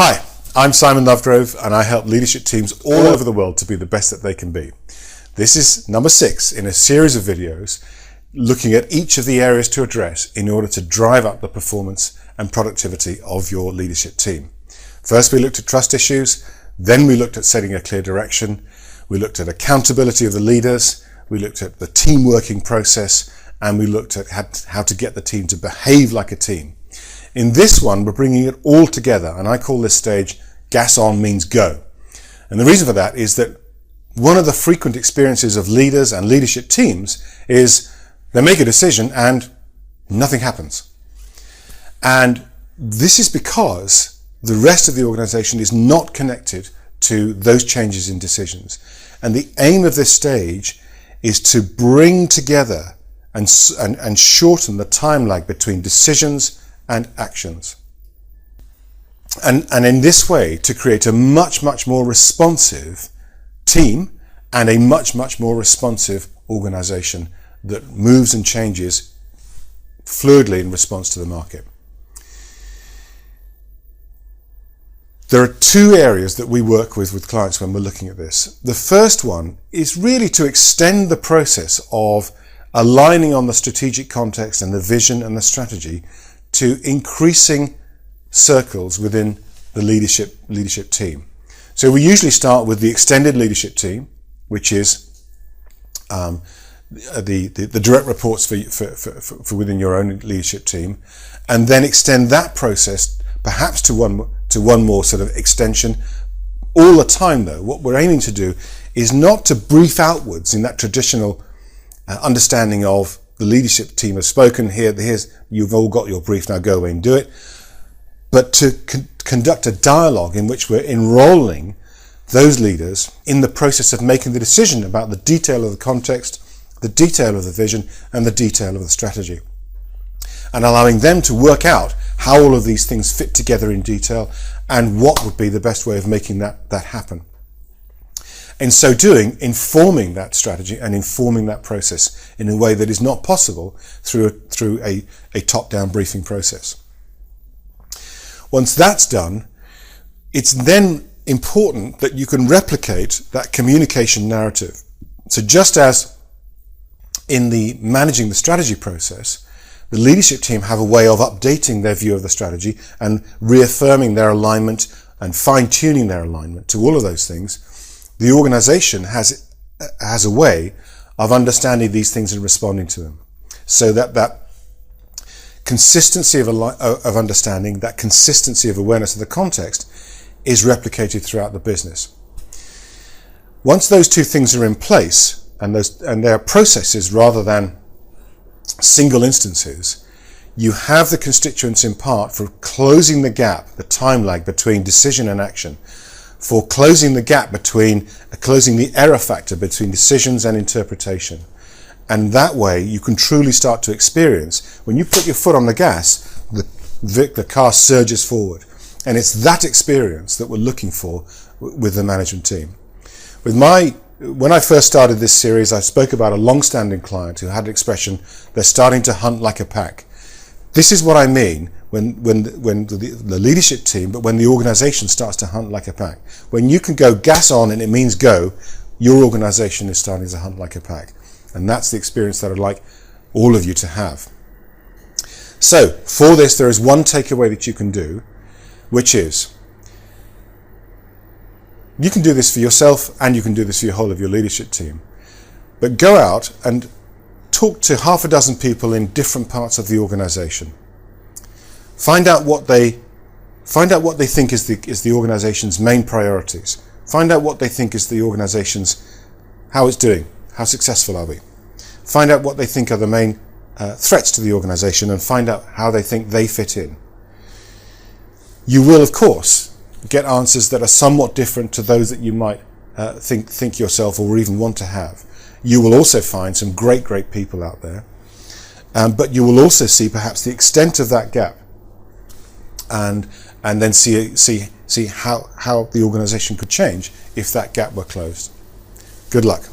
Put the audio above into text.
Hi, I'm Simon Lovegrove and I help leadership teams all over the world to be the best that they can be. This is number 6 in a series of videos looking at each of the areas to address in order to drive up the performance and productivity of your leadership team. First, we looked at trust issues, then we looked at setting a clear direction, we looked at accountability of the leaders, we looked at the team working process, and we looked at how to get the team to behave like a team. In this one, we're bringing it all together, and I call this stage gas on means go. And the reason for that is that one of the frequent experiences of leaders and leadership teams is they make a decision and nothing happens. And this is because the rest of the organization is not connected to those changes in decisions. And the aim of this stage is to bring together and shorten the time lag between decisions and actions. And in this way, to create a much more responsive team and a much more responsive organization that moves and changes fluidly in response to the market. There are 2 areas that we work with clients when we're looking at this. The first one is really to extend the process of aligning on the strategic context and the vision and the strategy to increasing circles within the leadership team. So we usually start with the extended leadership team, which is the direct reports for within your own leadership team, and then extend that process perhaps to one more sort of extension. All the time though, what we're aiming to do is not to brief outwards in that traditional understanding of the leadership team has spoken, you've all got your brief, now go away and do it, but to conduct a dialogue in which we're enrolling those leaders in the process of making the decision about the detail of the context, the detail of the vision, and the detail of the strategy, and allowing them to work out how all of these things fit together in detail and what would be the best way of making that happen. In so doing, informing that strategy and informing that process in a way that is not possible through a top-down briefing process. Once that's done, it's then important that you can replicate that communication narrative. So just as in the managing the strategy process, the leadership team have a way of updating their view of the strategy and reaffirming their alignment and fine-tuning their alignment to all of those things. The organization has a way of understanding these things and responding to them, so that consistency of understanding, that consistency of awareness of the context is replicated throughout the business. Once those 2 things are in place, and they are processes rather than single instances, you have the constituents in part for closing the gap, the time lag between decision and action, for closing the gap between, closing the error factor between decisions and interpretation. And that way you can truly start to experience, when you put your foot on the gas, the car surges forward. And it's that experience that we're looking for with the management team. When I first started this series, I spoke about a long-standing client who had an expression, they're starting to hunt like a pack. This is what I mean when the leadership team, but when the organization starts to hunt like a pack. When you can go gas on and it means go, your organization is starting to hunt like a pack. And that's the experience that I'd like all of you to have. So for this, there is one takeaway that you can do, which is, you can do this for yourself and you can do this for your whole of your leadership team. But go out and talk to half a dozen people in different parts of the organization. Find out what they think is the organization's main priorities. Find out what they think is the organization's, how it's doing, how successful are we. Find out what they think are the main threats to the organization, and find out how they think they fit in. You will, of course, get answers that are somewhat different to those that you might think yourself or even want to have. You will also find some great people out there, but you will also see perhaps the extent of that gap, and then see how the organization could change if that gap were closed. Good luck.